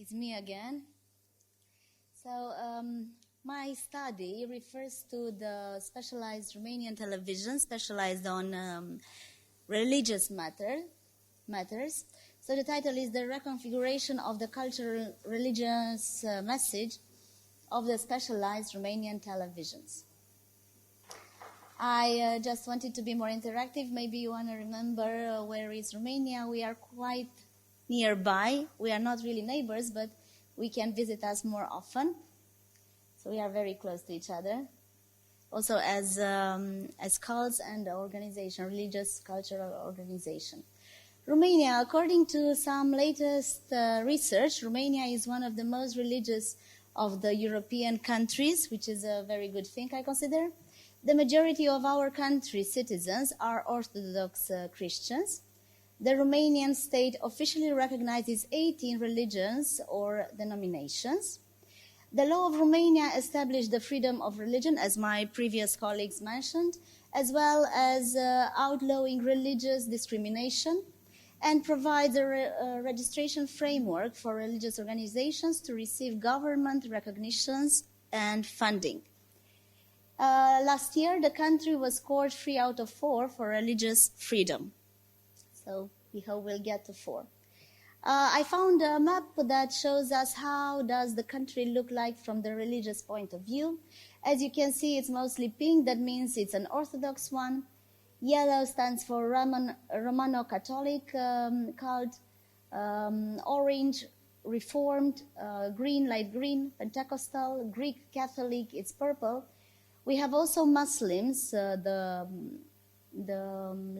It's me again. So my study refers to the specialized Romanian television, specialized on religious matters. So the title is The Reconfiguration of the Cultural Religious Message of the Specialized Romanian Televisions. I just wanted to be more interactive. Maybe you want to remember where is Romania. We are quite nearby. We are not really neighbors, but we can visit us more often. So we are very close to each other. Also as cults and organization, religious cultural organization. Romania, according to some latest research, Romania is one of the most religious of the European countries, which is a very good thing, I consider. The majority of our country's citizens are Orthodox Christians. The Romanian state officially recognizes 18 religions or denominations. The law of Romania established the freedom of religion, as my previous colleagues mentioned, as well as outlawing religious discrimination, and provides a registration framework for religious organizations to receive government recognitions and funding. Last year, the country was scored 3 out of 4 for religious freedom. So we hope we'll get to 4. I found a map that shows us how does the country look like from the religious point of view. As you can see, it's mostly pink. That means it's an Orthodox one. Yellow stands for Romano-Catholic cult. Orange, Reformed. Green, light green, Pentecostal. Greek Catholic, it's purple. We have also Muslims, the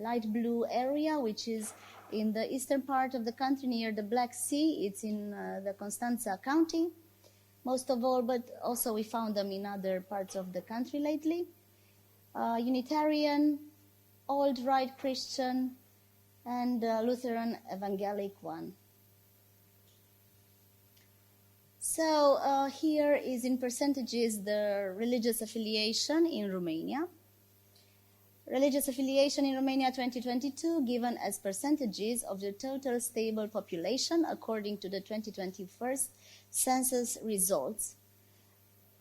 light blue area, which is in the eastern part of the country near the Black Sea. It's in the Constanța County, most of all, but also we found them in other parts of the country lately. Unitarian, Old Rite Christian, and Lutheran Evangelic one. So here is in percentages the religious affiliation in Romania. Religious affiliation in Romania 2022 given as percentages of the total stable population according to the 2021 census results.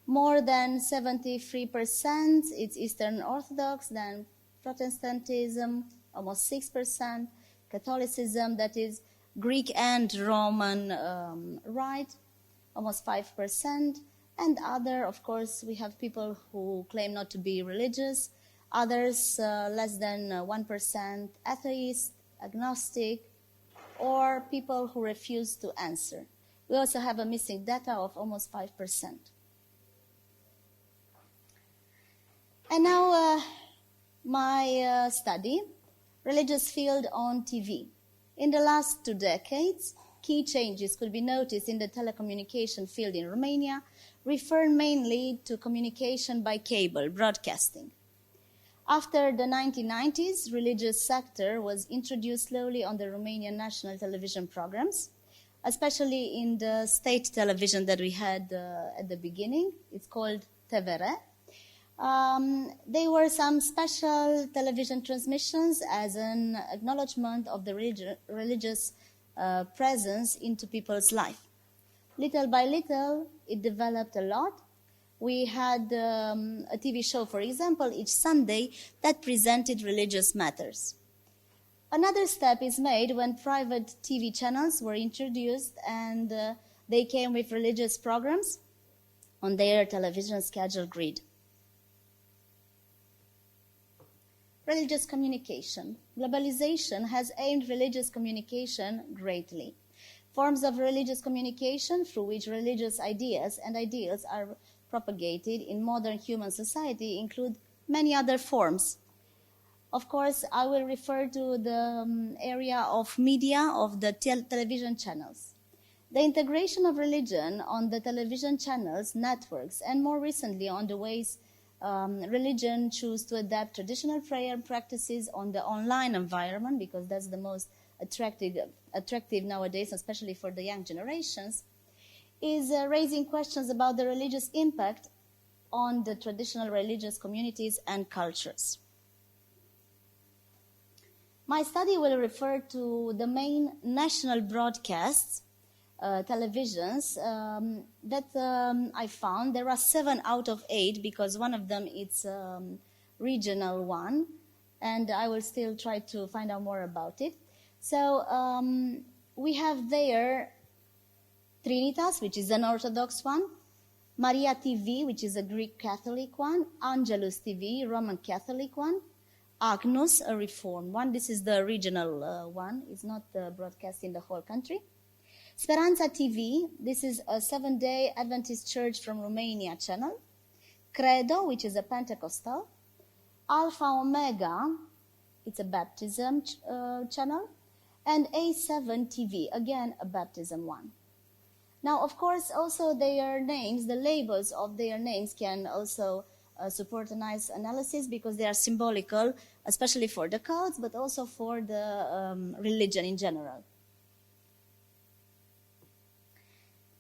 More than 73% it's Eastern Orthodox, then Protestantism, almost 6%, Catholicism, that is Greek and Roman Rite, almost 5%, and other, of course, we have people who claim not to be religious, others less than 1% atheist, agnostic, or people who refuse to answer. We also have a missing data of almost 5%. And now my study, religious field on TV. In the last 2 decades, key changes could be noticed in the telecommunication field in Romania, refer mainly to communication by cable, broadcasting. After the 1990s, religious sector was introduced slowly on the Romanian national television programs, especially in the state television that we had at the beginning. It's called TVR. There were some special television transmissions as an acknowledgement of the religious presence into people's life. Little by little, it developed a lot. We had a TV show, for example, each Sunday that presented religious matters. Another step is made when private TV channels were introduced and they came with religious programs on their television schedule grid. Religious communication. Globalization has aimed religious communication greatly. Forms of religious communication through which religious ideas and ideals are propagated in modern human society include many other forms. Of course, I will refer to the area of media of the television channels. The integration of religion on the television channels, networks, and more recently on the ways religion choose to adapt traditional prayer practices on the online environment, because that's the most attractive nowadays, especially for the young generations, is raising questions about the religious impact on the traditional religious communities and cultures. My study will refer to the main national broadcasts televisions that I found. There are 7 out of 8 because one of them is regional one, and I will still try to find out more about it. So we have there Trinitas, which is an Orthodox one, Maria TV, which is a Greek Catholic one, Angelus TV, Roman Catholic one, Agnus, a Reformed one. This is the regional one. It's not broadcast in the whole country. Speranța TV, this is a Seventh-day Adventist Church from Romania channel. Credo, which is a Pentecostal. Alpha Omega, it's a baptism channel. And A7 TV, again a baptism one. Now, of course, also their names, the labels of their names can also support a nice analysis because they are symbolical, especially for the cults, but also for the religion in general.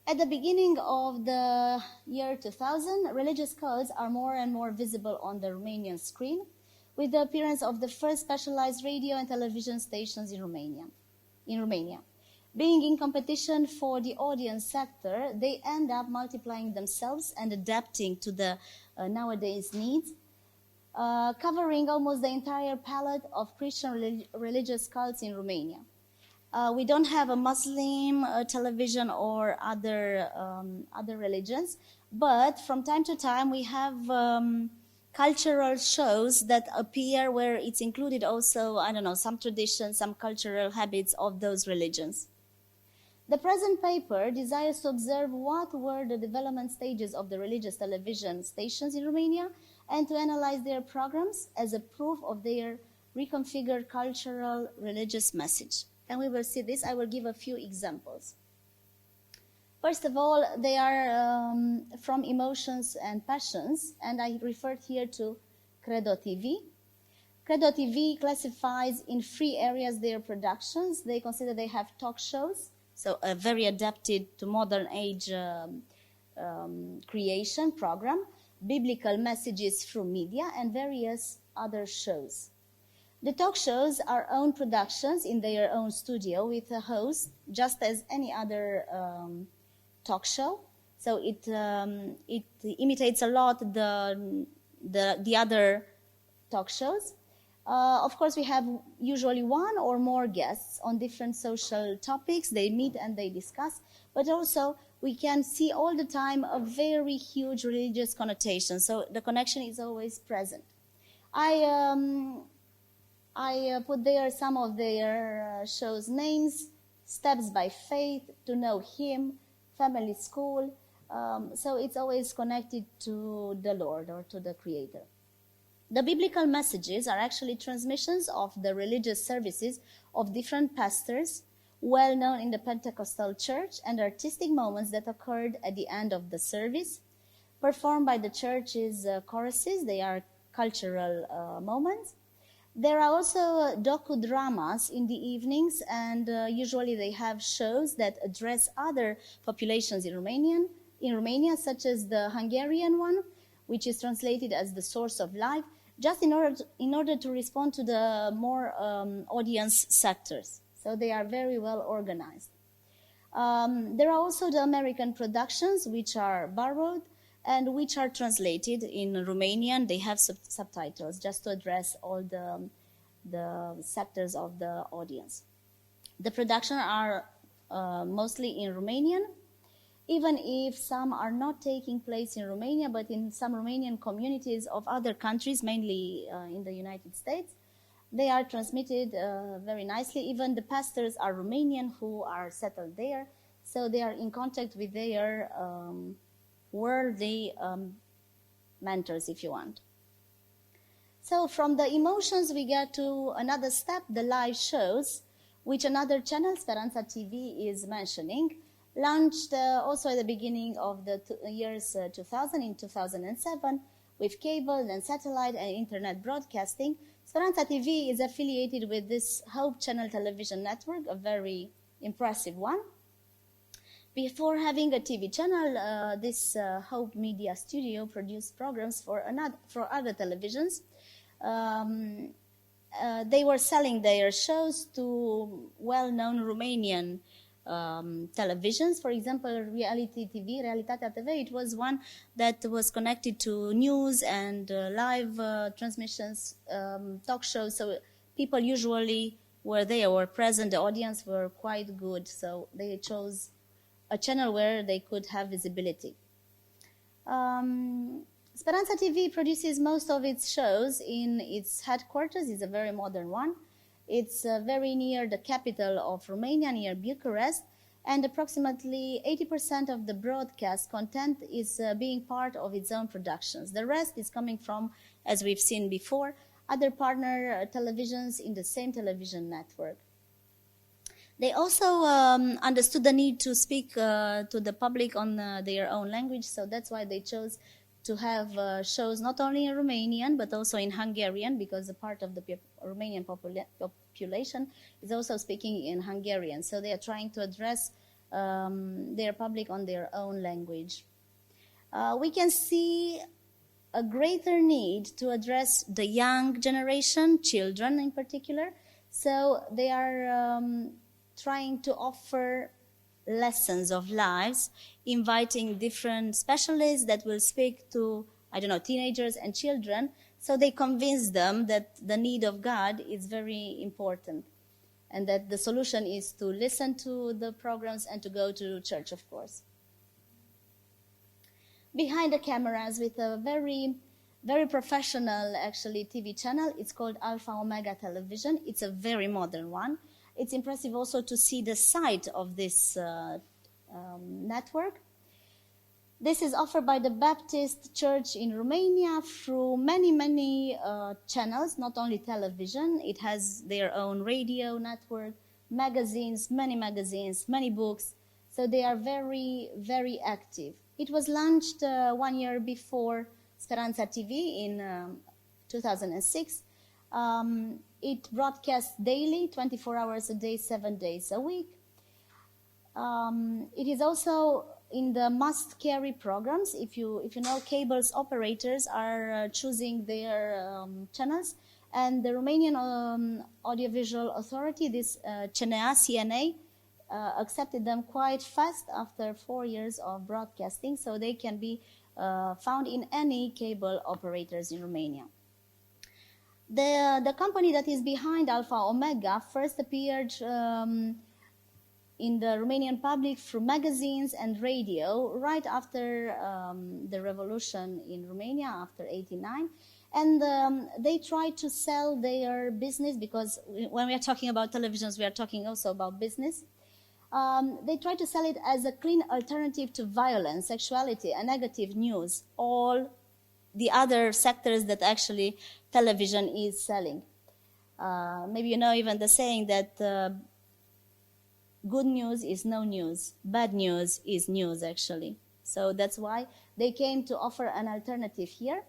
At the beginning of the year 2000, religious cults are more and more visible on the Romanian screen, with the appearance of the first specialized radio and television stations in Romania. Being in competition for the audience sector, they end up multiplying themselves and adapting to the nowadays needs, covering almost the entire palette of Christian religious cults in Romania. We don't have a Muslim television or other religions, but from time to time we have cultural shows that appear where it's included also, I don't know, some traditions, some cultural habits of those religions. The present paper desires to observe what were the development stages of the religious television stations in Romania and to analyze their programs as a proof of their reconfigured cultural religious message. And we will see this. I will give a few examples. First of all, they are from Emotions and Passions, and I referred here to Credo TV. Credo TV classifies in 3 areas their productions. They consider they have talk shows, so a very adapted to modern age creation program, biblical messages through media, and various other shows. The talk shows are own productions in their own studio with a host, just as any other talk show. So it imitates a lot the other talk shows. Of course, we have usually 1 or more guests on different social topics. They meet and they discuss, but also we can see all the time a very huge religious connotation. So the connection is always present. I put there some of their shows' names: Steps by Faith, To Know Him, Family School. So it's always connected to the Lord or to the Creator. The biblical messages are actually transmissions of the religious services of different pastors, well known in the Pentecostal church, and artistic moments that occurred at the end of the service, performed by the church's choruses. They are cultural moments. There are also docudramas in the evenings, and usually they have shows that address other populations in Romania, such as the Hungarian one, which is translated as The Source of Life, just in order to respond to the more audience sectors. So they are very well organized. There are also the American productions, which are borrowed and which are translated in Romanian. They have subtitles just to address all the sectors of the audience. The productions are mostly in Romanian, even if some are not taking place in Romania, but in some Romanian communities of other countries, mainly in the United States. They are transmitted very nicely. Even the pastors are Romanian who are settled there, so they are in contact with their worldly mentors, if you want. So from the emotions, we get to another step, the live shows, which another channel, Speranța TV, is mentioning, launched also at the beginning of the years 2000, in 2007, with cable and satellite and internet broadcasting. Speranța TV is affiliated with this Hope Channel television network, a very impressive one. Before having a TV channel, this Hope Media Studio produced programs for other televisions. They were selling their shows to well-known Romanian televisions. For example, reality TV, Realitatea TV, it was one that was connected to news and live transmissions, talk shows. So people usually were there, were present. The audience were quite good. So they chose a channel where they could have visibility. Speranța TV produces most of its shows in its headquarters. It's a very modern one. It's very near the capital of Romania, near Bucharest, and approximately 80% of the broadcast content is being part of its own productions. The rest is coming from, as we've seen before, other partner televisions in the same television network. They also understood the need to speak to the public on their own language, so that's why they chose to have shows not only in Romanian but also in Hungarian, because a part of the Romanian population is also speaking in Hungarian. So they are trying to address their public on their own language. We can see a greater need to address the young generation, children in particular. So they are trying to offer lessons of lives, inviting different specialists that will speak to, teenagers and children, so they convince them that the need of God is very important and that the solution is to listen to the programs and to go to church, of course. Behind the cameras, with a very, very professional, actually, TV channel, it's called Alpha Omega Television. It's a very modern one. It's impressive also to see the site of this network. This is offered by the Baptist Church in Romania through many channels, not only television. It has their own radio network, magazines, many books. So they are very, very active. It was launched 1 year before Speranța TV in 2006. It broadcasts daily, 24 hours a day, 7 days a week. It is also in the must-carry programs. If you know, cables operators are choosing their channels, and the Romanian Audiovisual Authority, this CNA, accepted them quite fast after 4 years of broadcasting, so they can be found in any cable operators in Romania. The company that is behind Alpha Omega first appeared in the Romanian public through magazines and radio right after the revolution in Romania, after '89. And they tried to sell their business, because when we are talking about televisions, we are talking also about business. They tried to sell it as a clean alternative to violence, sexuality, and negative news, all the other sectors that actually television is selling. Maybe you know even the saying that good news is no news, bad news is news, actually. So that's why they came to offer an alternative here.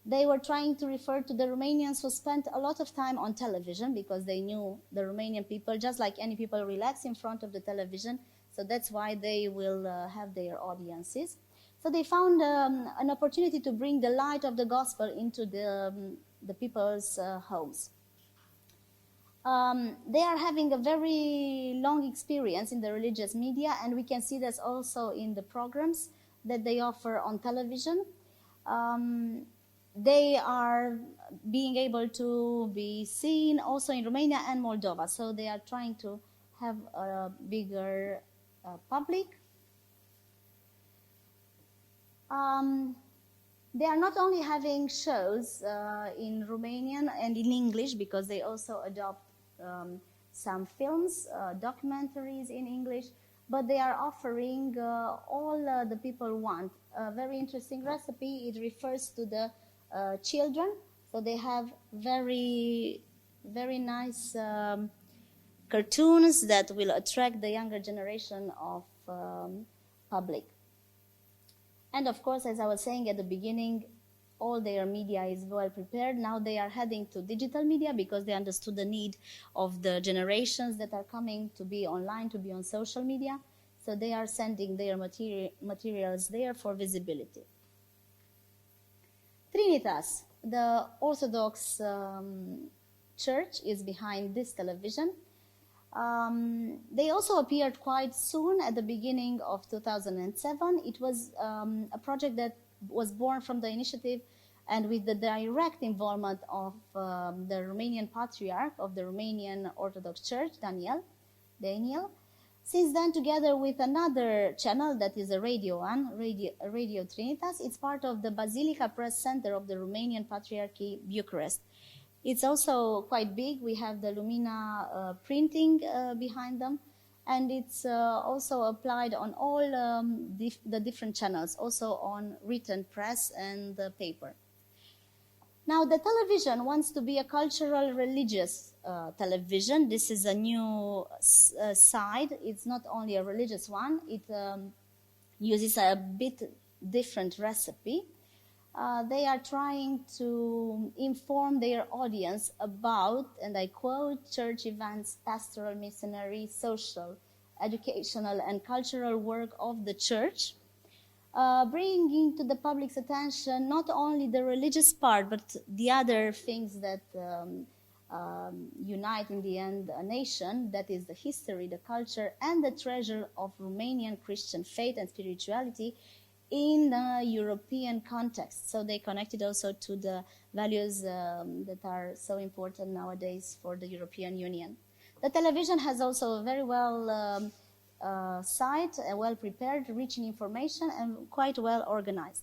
They were trying to refer to the Romanians who spent a lot of time on television, because they knew the Romanian people, just like any people, relax in front of the television. So that's why they will have their audiences. So they found an opportunity to bring the light of the gospel into the people's homes. They are having a very long experience in the religious media, and we can see this also in the programs that they offer on television. They are being able to be seen also in Romania and Moldova, so they are trying to have a bigger public. They are not only having shows in Romanian and in English, because they also adopt some films, documentaries in English, but they are offering all the people want. A very interesting recipe, it refers to the children, so they have very, very nice cartoons that will attract the younger generation of public. And of course, as I was saying at the beginning, all their media is well prepared. Now they are heading to digital media, because they understood the need of the generations that are coming to be online, to be on social media. So they are sending their materials there for visibility. Trinitas, the Orthodox church, is behind this television. They also appeared quite soon at the beginning of 2007. It was a project that was born from the initiative and with the direct involvement of the Romanian Patriarch of the Romanian Orthodox Church, Daniel. Since then, together with another channel that is a radio one, Radio Trinitas, it's part of the Basilica Press Center of the Romanian Patriarchy, Bucharest. It's also quite big. We have the Lumina printing behind them, and it's also applied on all the different channels, also on written press and paper. Now, the television wants to be a cultural, religious television. This is a new side. It's not only a religious one. It uses a bit different recipe. They are trying to inform their audience about, and I quote, church events, pastoral, missionary, social, educational, and cultural work of the church, bringing to the public's attention not only the religious part, but the other things that unite in the end a nation, that is the history, the culture, and the treasure of Romanian Christian faith and spirituality in a European context. So they connected also to the values that are so important nowadays for the European Union. The television has also a very well site, well prepared, rich in information, and quite well organized.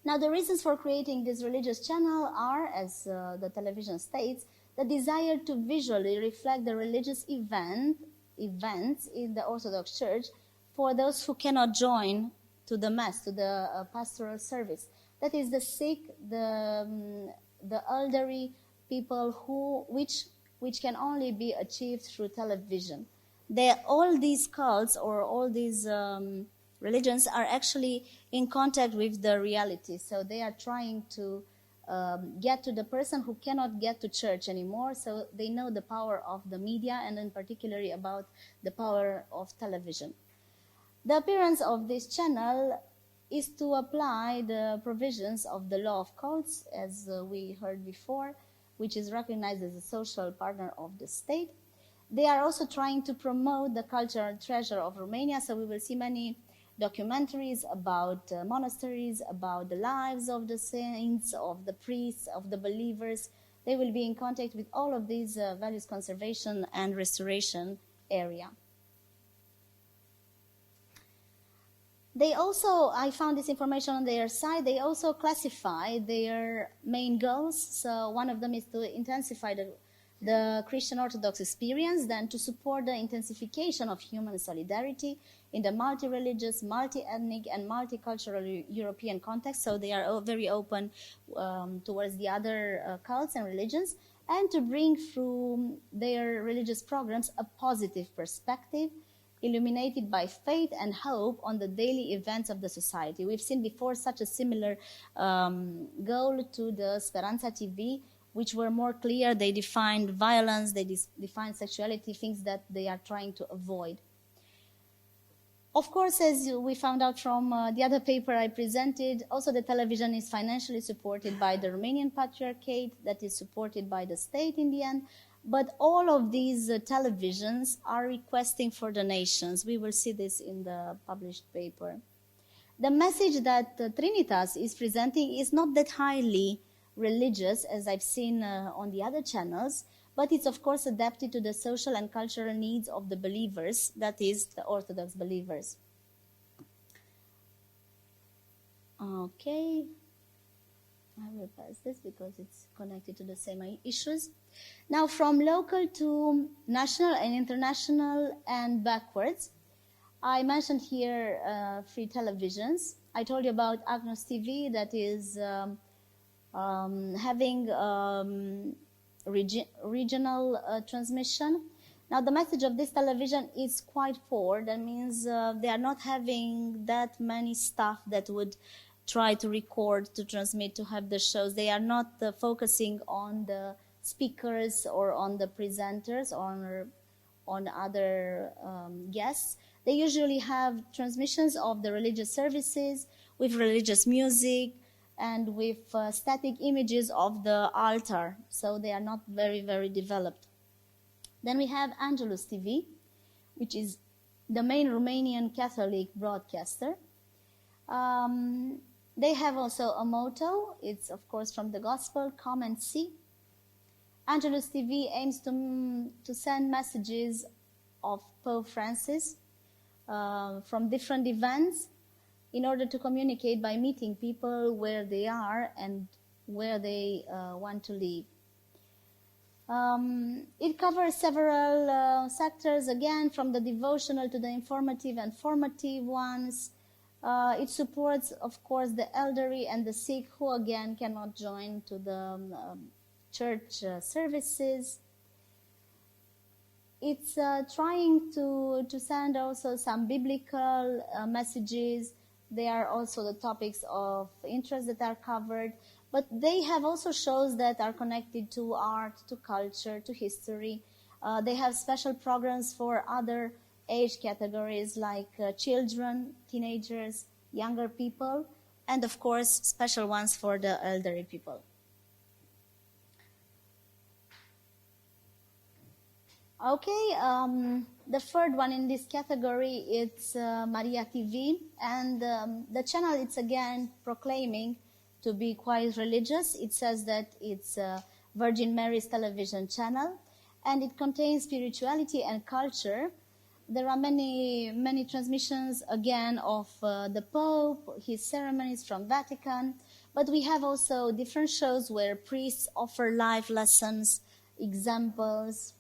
Now, the reasons for creating this religious channel are, as the television states, the desire to visually reflect the religious events in the Orthodox Church for those who cannot join to the Mass, to the pastoral service. That is the sick, the elderly people which can only be achieved through television. All these cults or all these religions are actually in contact with the reality. So they are trying to get to the person who cannot get to church anymore. So they know the power of the media, and in particularly about the power of television. The appearance of this channel is to apply the provisions of the law of cults, as we heard before, which is recognized as a social partner of the state. They are also trying to promote the cultural treasure of Romania, so we will see many documentaries about monasteries, about the lives of the saints, of the priests, of the believers. They will be in contact with all of these values conservation and restoration area. They also, I found this information on their site, they also classify their main goals. So one of them is to intensify the Christian Orthodox experience, then to support the intensification of human solidarity in the multi-religious, multi-ethnic, and multicultural European context. So they are very open towards the other cults and religions, and to bring through their religious programs a positive perspective, illuminated by faith and hope on the daily events of the society. We've seen before such a similar goal to the Speranța TV, which were more clear. They defined violence, they defined sexuality, things that they are trying to avoid. Of course, as we found out from the other paper I presented, also the television is financially supported by the Romanian Patriarchate, that is supported by the state in the end. But all of these televisions are requesting for donations. We will see this in the published paper. The message that Trinitas is presenting is not that highly religious, as I've seen on the other channels, but it's of course adapted to the social and cultural needs of the believers, that is, the Orthodox believers. Okay. I will pass this because it's connected to the same issues. Now, from local to national and international and backwards, I mentioned here free televisions. I told you about Agnos TV, that is having regional transmission. Now, the message of this television is quite poor. That means they are not having that many staff that would try to record, to transmit, to have the shows. They are not focusing on the speakers or on the presenters or on other guests. They usually have transmissions of the religious services with religious music and with static images of the altar. So they are not very, very developed. Then we have Angelus TV, which is the main Romanian Catholic broadcaster. They have also a motto. It's, of course, from the Gospel, come and see. Angelus TV aims to send messages of Pope Francis from different events in order to communicate by meeting people where they are and where they want to live. It covers several sectors, again, from the devotional to the informative and formative ones. It supports, of course, the elderly and the sick who, again, cannot join to the church services. It's trying to send also some biblical messages. They are also the topics of interest that are covered. But they have also shows that are connected to art, to culture, to history. They have special programs for other age categories like children, teenagers, younger people, and of course special ones for the elderly people. Okay, the third one in this category is Maria TV, and the channel, it's again proclaiming to be quite religious. It says that it's Virgin Mary's television channel, and it contains spirituality and culture. There are many transmissions, again, of the Pope, his ceremonies from Vatican, but we have also different shows where priests offer life lessons, examples.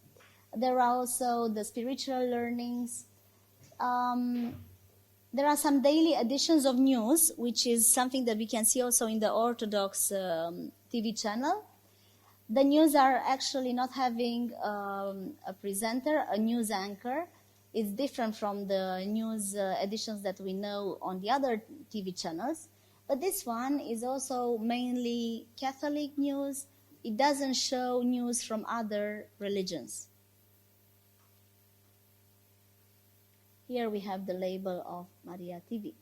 There are also the spiritual learnings. There are some daily editions of news, which is something that we can see also in the Orthodox TV channel. The news are actually not having a presenter, a news anchor. It's different from the news editions that we know on the other TV channels. But this one is also mainly Catholic news. It doesn't show news from other religions. Here we have the label of Maria TV.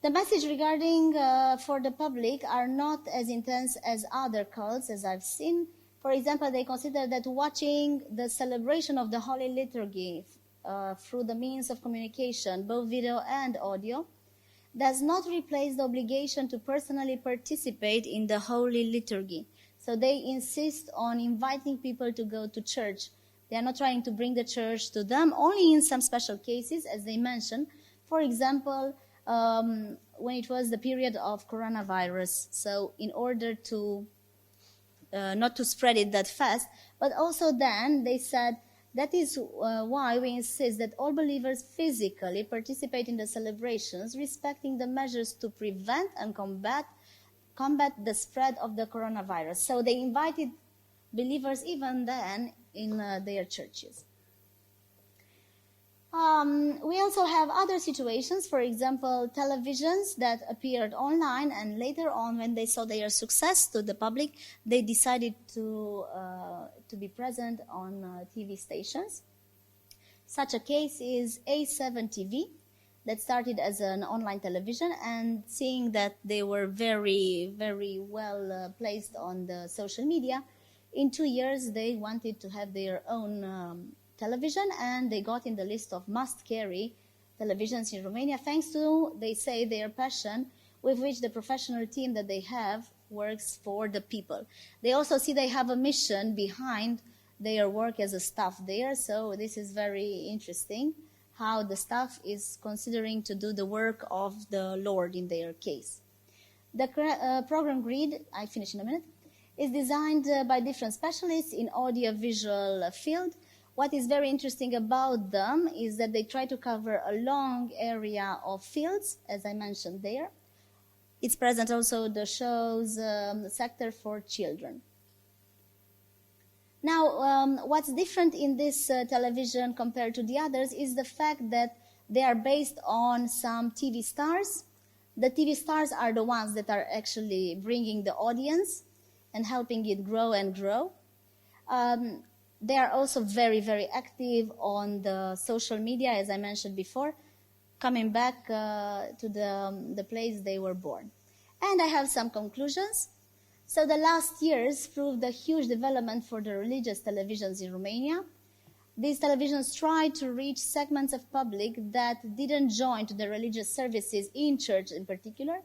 The message regarding for the public are not as intense as other cults, as I've seen. For example, they consider that watching the celebration of the Holy Liturgy through the means of communication, both video and audio, does not replace the obligation to personally participate in the Holy Liturgy. So they insist on inviting people to go to church. They are not trying to bring the church to them, only in some special cases, as they mentioned. For example, when it was the period of coronavirus. So in order to not to spread it that fast, but also then they said that is why we insist that all believers physically participate in the celebrations, respecting the measures to prevent and combat the spread of the coronavirus. So they invited believers even then in their churches. We also have other situations, for example, televisions that appeared online, and later on, when they saw their success to the public, they decided to be present on TV stations. Such a case is A7 TV, that started as an online television, and seeing that they were very, very well placed on the social media, in 2 years they wanted to have their own television, and they got in the list of must-carry televisions in Romania, thanks to, they say, their passion with which the professional team that they have works for the people. They also see they have a mission behind their work as a staff there, so this is very interesting, how the staff is considering to do the work of the Lord in their case. The program grid, I finish in a minute, is designed by different specialists in audio-visual field. What is very interesting about them is that they try to cover a long area of fields, as I mentioned there. It's present also the shows sector for children. Now, what's different in this television compared to the others is the fact that they are based on some TV stars. The TV stars are the ones that are actually bringing the audience and helping it grow and grow. They are also very, very active on the social media, as I mentioned before, coming back to the place they were born. And I have some conclusions. So the last years proved a huge development for the religious televisions in Romania. These televisions tried to reach segments of public that didn't join to the religious services in church in particular,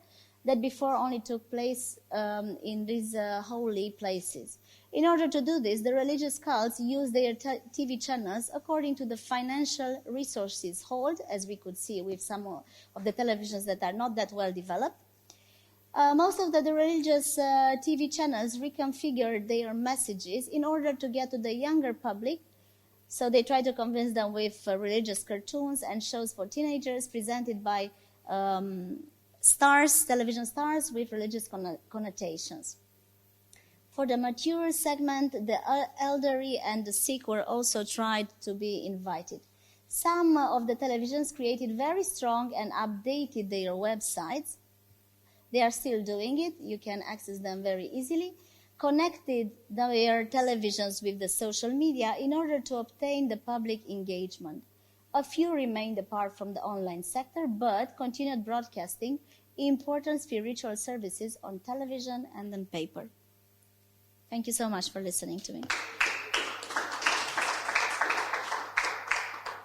that before only took place in these holy places. In order to do this, the religious cults used their TV channels according to the financial resources held, as we could see with some of the televisions that are not that well developed. Most of the religious TV channels reconfigured their messages in order to get to the younger public. So they try to convince them with religious cartoons and shows for teenagers presented by television stars with religious connotations. For the mature segment, the elderly and the sick were also tried to be invited. Some of the televisions created very strong and updated their websites. They are still doing it. You can access them very easily. Connected their televisions with the social media in order to obtain the public engagement. A few remained apart from the online sector, but continued broadcasting important spiritual services on television and on paper. Thank you so much for listening to me.